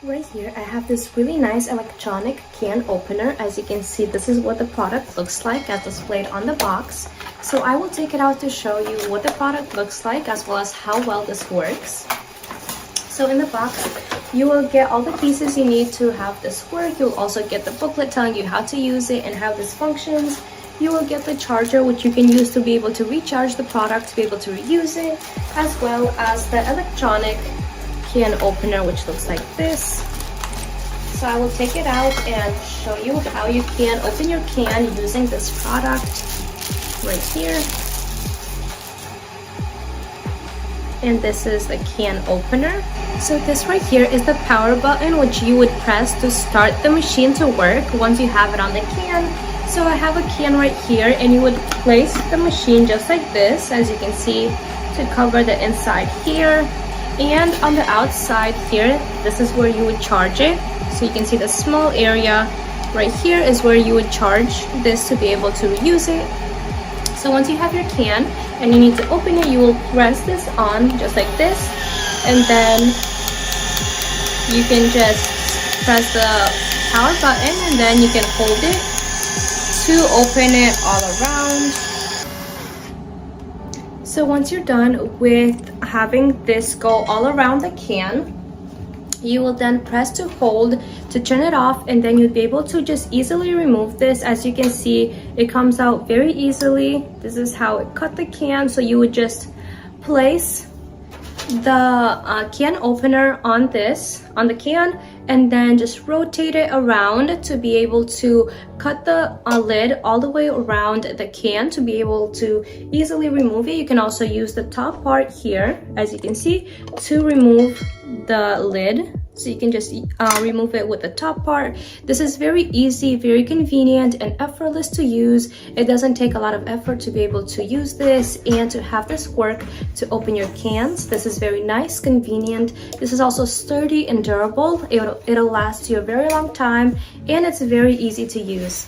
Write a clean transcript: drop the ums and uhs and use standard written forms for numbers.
Right here, I have this really nice electronic can opener. As you can see, this is what the product looks like as displayed on the box. So I will take it out to show you what the product looks like as well as how well this works. So in the box, you will get all the pieces you need to have this work. You'll also get the booklet telling you how to use it and how this functions. You will get the charger, which you can use to be able to recharge the product, to be able to reuse it, as well as the electronic can opener, which looks like this. So I will take it out and show you how you can open your can using this product right here. And this is the can opener. So this right here is the power button, which you would press to start the machine to work once you have it on the can. So I have a can right here, and you would place the machine just like this, as you can see, to cover the inside here. And on the outside here, this is where you would charge it. So you can see the small area right here is where you would charge this to be able to reuse it. So once you have your can and you need to open it, you will press this on just like this, and then you can just press the power button and then you can hold it to open it all around. So once you're done with having this go all around the can, you will then press to hold to turn it off, and then you'll be able to just easily remove this. As you can see, it comes out very easily. This is how it cut the can. So you would just place the can opener on the can, and then just rotate it around to be able to cut the lid all the way around the can to be able to easily remove it. You can also use the top part here, as you can see, to remove the lid. So you can just remove it with the top part. This is very easy, very convenient, and effortless to use. It doesn't take a lot of effort to be able to use this and to have this work to open your cans. This is very nice, convenient. This is also sturdy and durable. It'll last you a very long time, and it's very easy to use.